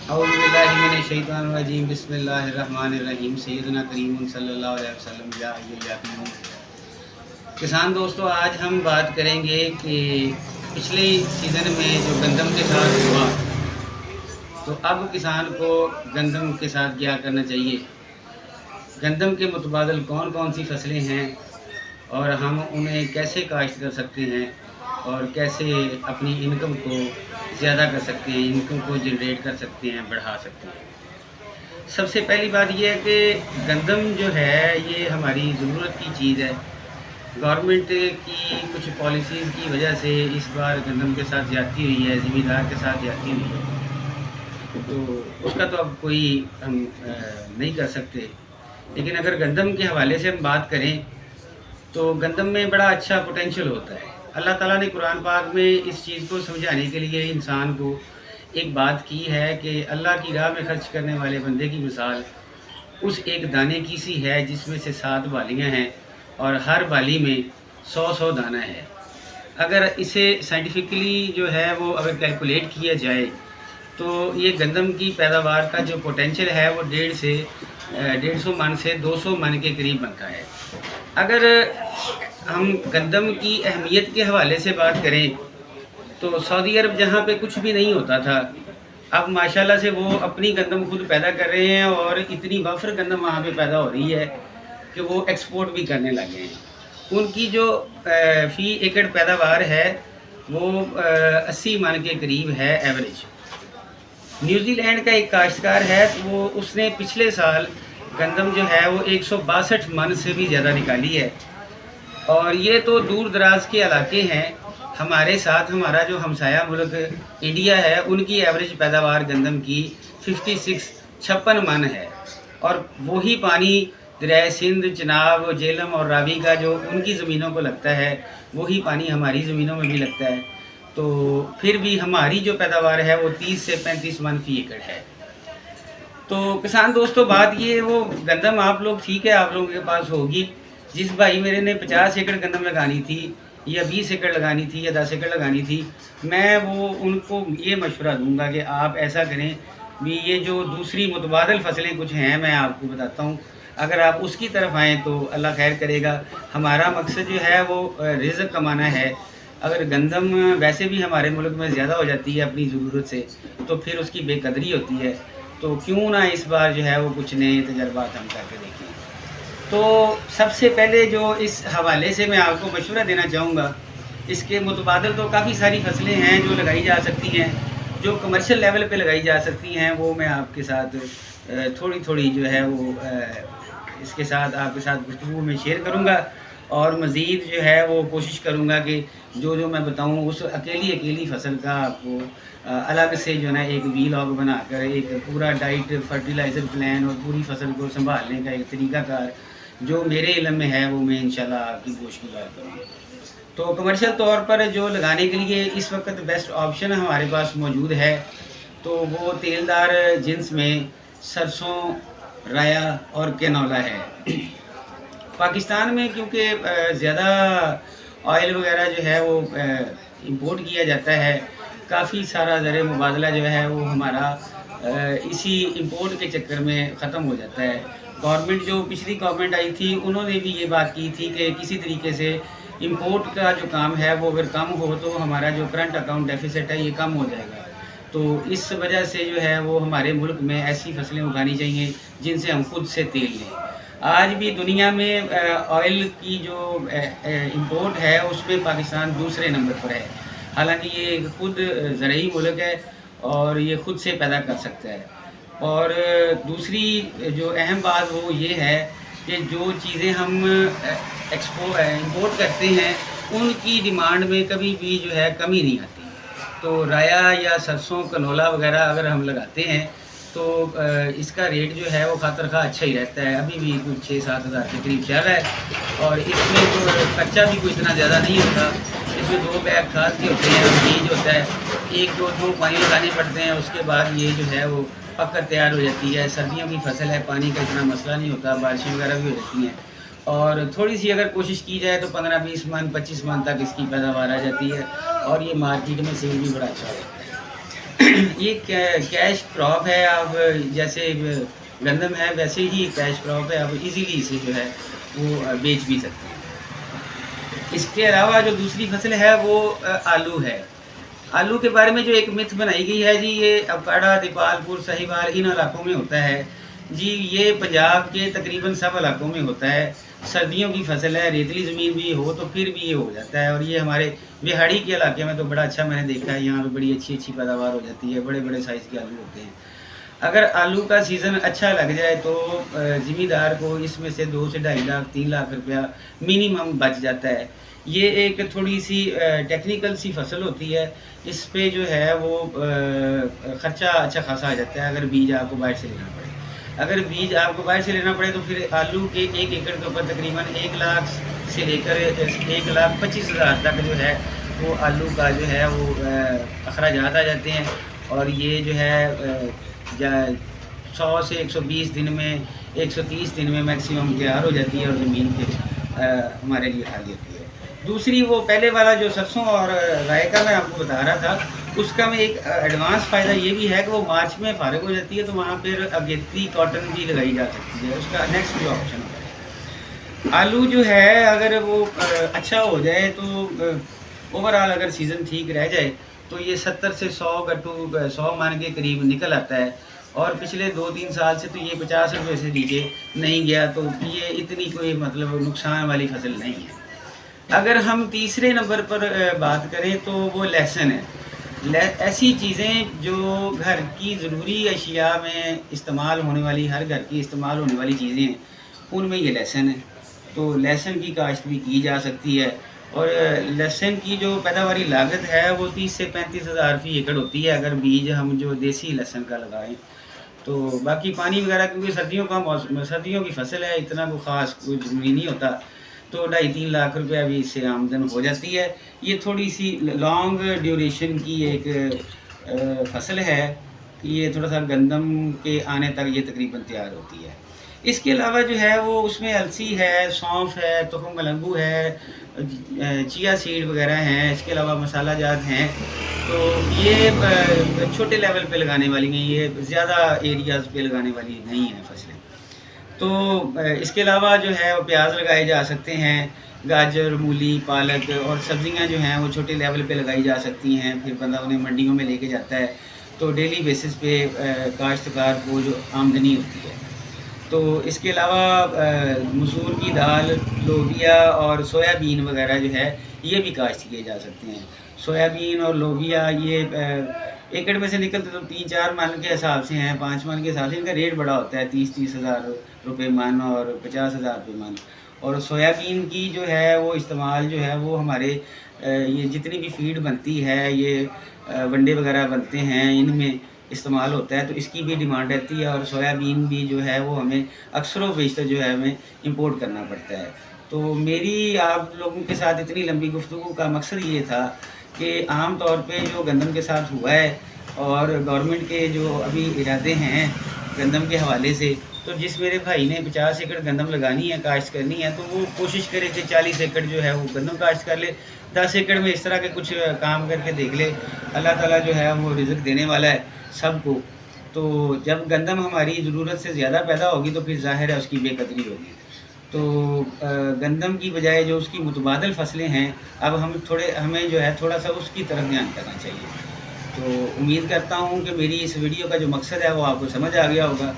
औज़ुबिल्लाहिमिनश्शैतानिर्रजीम बिस्मिल्लाहिर्रहमानिर्रहीम सय्यदना करीम सल्लल्लाहु अलैहि वसल्लम या अय्युहल यातीमून। किसान दोस्तों, आज हम बात करेंगे कि पिछले सीज़न में जो गंदम के साथ हुआ, तो अब किसान को गंदम के साथ क्या करना चाहिए, गंदम के मुतबादिल कौन कौन सी फसलें हैं और हम उन्हें कैसे काश्त कर सकते हैं और कैसे अपनी इनकम को ज़्यादा कर सकते हैं, इनकम को जनरेट कर सकते हैं, बढ़ा सकते हैं। सबसे पहली बात यह है कि गंदम जो है ये हमारी ज़रूरत की चीज़ है। गवर्नमेंट की कुछ पॉलिसीज़ की वजह से इस बार गंदम के साथ ज़्यादती हुई है, ज़मींदार के साथ ज़्यादती हुई है, तो उसका तो अब कोई हम नहीं कर सकते। लेकिन अगर गंदम के हवाले से हम बात करें तो गंदम में बड़ा अच्छा पोटेंशियल होता है। अल्लाह ताला ने कुरान पाक में इस चीज़ को समझाने के लिए इंसान को एक बात की है कि अल्लाह की राह में खर्च करने वाले बंदे की मिसाल उस एक दाने की सी है जिसमें से 7 बालियाँ हैं और हर बाली में 100 दाना है। अगर इसे साइंटिफिकली जो है वो अगर कैलकुलेट किया जाए तो ये गंदम की पैदावार का जो पोटेंशियल है वो 150 मन से 200 मन के करीब बनता है। अगर हम गंदम की अहमियत के हवाले से बात करें तो सऊदी अरब जहाँ पे कुछ भी नहीं होता था, अब माशाल्लाह से वो अपनी गंदम खुद पैदा कर रहे हैं और इतनी वफ़र गंदम वहाँ पे पैदा हो रही है कि वो एक्सपोर्ट भी करने लगे हैं। उनकी जो फ़ी एकड़ पैदावार है वो 80 मन के करीब है एवरेज। न्यूजीलैंड का एक काश्तकार है, तो वो उसने पिछले साल गंदम जो है वो 162 मन से भी ज़्यादा निकाली है। और ये तो दूर दराज के इलाके हैं। हमारे साथ हमारा जो हमसाया मुल्क इंडिया है, उनकी एवरेज पैदावार गंदम की 56 मन है और वही पानी दरिया सिंध, चिनाब, झेलम और रावी का जो उनकी ज़मीनों को लगता है वही पानी हमारी ज़मीनों में भी लगता है। तो फिर भी हमारी जो पैदावार है वो 30 से 35 मन फ़ी एकड़ है। तो किसान दोस्तों, बात ये वो गंदम आप लोग ठीक है, आप लोगों के पास होगी। जिस भाई मेरे ने 50 एकड़ गंदम लगानी थी या 20 एकड़ लगानी थी या 10 एकड़ लगानी थी, मैं वो उनको ये मशवरा दूंगा कि आप ऐसा करें भी ये जो दूसरी मुतबादल फसलें कुछ हैं मैं आपको बताता हूँ, अगर आप उसकी तरफ आएँ तो अल्लाह खैर करेगा। हमारा मकसद जो है वो रिज़्क़ कमाना है। अगर गंदम वैसे भी हमारे मुल्क में ज़्यादा हो जाती है अपनी ज़रूरत से तो फिर उसकी बेकदरी होती है, तो क्यों ना इस बार जो है वो कुछ नए तजर्बात हम करके देखें। तो सबसे पहले जो इस हवाले से मैं आपको मशवरा देना चाहूँगा, इसके मुतबादिल तो काफ़ी सारी फसलें हैं जो लगाई जा सकती हैं, जो कमर्शियल लेवल पे लगाई जा सकती हैं। वो मैं आपके साथ थोड़ी थोड़ी जो है वो इसके साथ आपके साथ गुफ्तगू में शेयर करूँगा और मज़ीद जो है वो कोशिश करूँगा कि जो जो मैं बताऊँ उस अकेली फसल का आपको अलग से जो है ना एक वीलॉग बनाकर एक पूरा डाइट, फर्टिलाइज़र प्लान और पूरी फसल को संभालने का एक तरीक़ाकार जो मेरे इल्म में है वो मैं इंशाल्लाह आपकी गोशगुजार करूँगा। तो कमर्शियल तौर पर जो लगाने के लिए इस वक्त बेस्ट ऑप्शन हमारे पास मौजूद है, तो वो तेलदार जिन्स में सरसों, राया और कैनोला है। पाकिस्तान में क्योंकि ज़्यादा ऑयल वगैरह जो है वो इंपोर्ट किया जाता है, काफ़ी सारा ज़र मुबादला जो है वो हमारा इसी इंपोर्ट के चक्कर में ख़त्म हो जाता है। गवर्नमेंट जो पिछली गवर्नमेंट आई थी उन्होंने भी ये बात की थी कि किसी तरीके से इंपोर्ट का जो काम है वो अगर कम हो तो हमारा जो करंट अकाउंट डेफिसिट है ये कम हो जाएगा। तो इस वजह से जो है वो हमारे मुल्क में ऐसी फसलें उगानी चाहिए जिनसे हम खुद से तेल लें। आज भी दुनिया में ऑयल की जो इंपोर्ट है उसमें पाकिस्तान दूसरे नंबर पर है। हालांकि ये खुद ज़रई मुल्क है और ये खुद से पैदा कर सकता है। और दूसरी जो अहम बात वो ये है कि जो चीज़ें हम इंपोर्ट करते हैं उनकी डिमांड में कभी भी जो है कमी नहीं आती। तो राया या सरसों, कनोला वगैरह अगर हम लगाते हैं तो इसका रेट जो है वो खातर खा अच्छा ही रहता है। अभी भी कुछ 6-7 हज़ार के करीब चल रहा है और इसमें तो खर्चा भी कोई इतना ज़्यादा नहीं होता। इसमें 2 बैग खाद के होते हैं और बीज होता है, 1-2 पानी लगाने पड़ते हैं, उसके बाद ये जो है वो पककर तैयार हो जाती है। सर्दियों की फसल है, पानी का इतना मसला नहीं होता, बारिशें वगैरह भी हो जाती हैं और थोड़ी सी अगर कोशिश की जाए तो 15-20 मन 25 मन तक इसकी पैदावार आ जाती है और ये मार्केट में सेल भी बड़ा अच्छा होता है। یہ کیش کراپ ہے، اب جیسے گندم ہے ویسے ہی کیش کراپ ہے، اب ایزیلی اسے جو ہے وہ بیچ بھی سکتے ہیں۔ اس کے علاوہ جو دوسری فصل ہے وہ آلو ہے۔ آلو کے بارے میں جو ایک متھ بنائی گئی ہے جی، یہ اکاڑا، دیپال پور، سہیوال ان علاقوں میں ہوتا ہے جی۔ یہ پنجاب کے تقریباً سب علاقوں میں ہوتا ہے، سردیوں کی فصل ہے، ریتلی زمین بھی ہو تو پھر بھی یہ ہو جاتا ہے۔ اور یہ ہمارے بہاڑی کے علاقے میں تو بڑا اچھا میں نے دیکھا ہے، یہاں پہ بڑی اچھی پیداوار ہو جاتی ہے، بڑے بڑے سائز کے آلو ہوتے ہیں۔ اگر آلو کا سیزن اچھا لگ جائے تو زمیندار کو اس میں سے 2 سے 2.5 لاکھ 3 لاکھ روپیہ منیمم بچ جاتا ہے۔ یہ ایک تھوڑی سی ٹیکنیکل سی فصل ہوتی ہے، اس پہ جو ہے وہ خرچہ اچھا خاصا آ جاتا ہے اگر بیج آپ کو باہر سے لینا پڑے۔ اگر بیج آپ کو باہر سے لینا پڑے تو پھر آلو کے 1 ایکڑ کے اوپر تقریباً 1 لاکھ سے لے کر 1,25,000 تک جو ہے وہ آلو کا جو ہے وہ اخراجات آ جاتے ہیں۔ اور یہ جو ہے 100 سے 120 دن میں 130 دن میں میکسیمم تیار ہو جاتی ہے اور زمین پہ ہمارے لیے خالی ہوتی ہے۔ دوسری وہ پہلے والا جو سرسوں اور رائے کا میں آپ کو بتا رہا تھا، اس کا میں ایک ایڈوانس فائدہ یہ بھی ہے کہ وہ مارچ میں فارغ ہو جاتی ہے، تو وہاں پھر اگیتی کاٹن بھی لگائی جا سکتی ہے، اس کا نیکسٹ جو آپشن ہوتا ہے۔ آلو جو ہے اگر وہ اچھا ہو جائے تو اوور آل اگر سیزن ٹھیک رہ جائے تو یہ 70 سے 100 من کے قریب نکل آتا ہے۔ اور پچھلے 2-3 سال سے تو یہ 50 روپے سے نیچے نہیں گیا، تو یہ اتنی کوئی مطلب نقصان والی فصل نہیں ہے۔ اگر ہم تیسرے نمبر پر بات کریں تو وہ لہسن ہے۔ ایسی چیزیں جو گھر کی ضروری اشیاء میں استعمال ہونے والی، ہر گھر کی استعمال ہونے والی چیزیں ہیں، ان میں یہ لہسن ہے۔ تو لہسن کی کاشت بھی کی جا سکتی ہے، اور لہسن کی جو پیداواری لاگت ہے وہ 30 سے 35 ہزار فی ایکڑ ہوتی ہے اگر بیج ہم جو دیسی لہسن کا لگائیں تو۔ باقی پانی وغیرہ کیونکہ سردیوں کا موسم، سردیوں کی فصل ہے، اتنا کوئی خاص کوئی ضروری نہیں ہوتا، تو 2.5-3 لاکھ روپیہ بھی اس سے آمدن ہو جاتی ہے۔ یہ تھوڑی سی لانگ ڈیوریشن کی ایک فصل ہے، یہ تھوڑا سا گندم کے آنے تک یہ تقریباً تیار ہوتی ہے۔ اس کے علاوہ جو ہے وہ اس میں السی ہے، سونف ہے، تخم ملنگو ہے، چیا سیڈ وغیرہ ہیں، اس کے علاوہ مسالہ جات ہیں۔ تو یہ چھوٹے لیول پہ لگانے والی ہیں، یہ زیادہ ایریاز پہ لگانے والی نہیں ہیں فصلیں۔ تو اس کے علاوہ جو ہے وہ پیاز لگائے جا سکتے ہیں، گاجر، مولی، پالک، اور سبزیاں جو ہیں وہ چھوٹے لیول پہ لگائی جا سکتی ہیں، پھر بندہ انہیں منڈیوں میں لے کے جاتا ہے تو ڈیلی بیسس پہ کاشتکار کو جو آمدنی ہوتی ہے۔ تو اس کے علاوہ مسور کی دال، لوبیا اور سویا بین وغیرہ جو ہے یہ بھی کاشت کیے جا سکتے ہیں۔ سویا بین اور لوبیا یہ ایکڑ میں سے نکلتے تو 3-4 من کے حساب سے ہیں، 5 من کے حساب سے، ان کا ریٹ بڑا ہوتا ہے، 30 ہزار روپے من اور 50 ہزار روپے من۔ اور سویا بین کی جو ہے وہ استعمال جو ہے وہ ہمارے یہ جتنی بھی فیڈ بنتی ہے، یہ ونڈے وغیرہ بنتے ہیں، ان میں استعمال ہوتا ہے، تو اس کی بھی ڈیمانڈ رہتی ہے۔ اور سویا بین بھی جو ہے وہ ہمیں اکثر و بیشتر جو ہے ہمیں امپورٹ کرنا پڑتا ہے۔ تو میری آپ لوگوں کے ساتھ اتنی لمبی گفتگو کا مقصد یہ تھا کہ عام طور پہ جو گندم کے ساتھ ہوا ہے اور گورنمنٹ کے جو ابھی ارادے ہیں گندم کے حوالے سے، تو جس میرے بھائی نے 50 ایکڑ گندم لگانی ہے، کاشت کرنی ہے، تو وہ کوشش کرے کہ 40 ایکڑ جو ہے وہ گندم کاشت کر لے، 10 ایکڑ میں اس طرح کے کچھ کام کر کے دیکھ لے۔ اللہ تعالیٰ جو ہے وہ رزق دینے والا ہے سب کو۔ تو جب گندم ہماری ضرورت سے زیادہ پیدا ہوگی تو پھر ظاہر ہے اس کی بے قدری ہوگی۔ تو گندم کی بجائے جو اس کی متبادل فصلیں ہیں، اب ہمیں جو ہے تھوڑا سا اس کی طرف دھیان کرنا چاہیے۔ تو امید کرتا ہوں کہ میری اس ویڈیو کا جو مقصد ہے وہ آپ کو سمجھ آ گیا ہوگا۔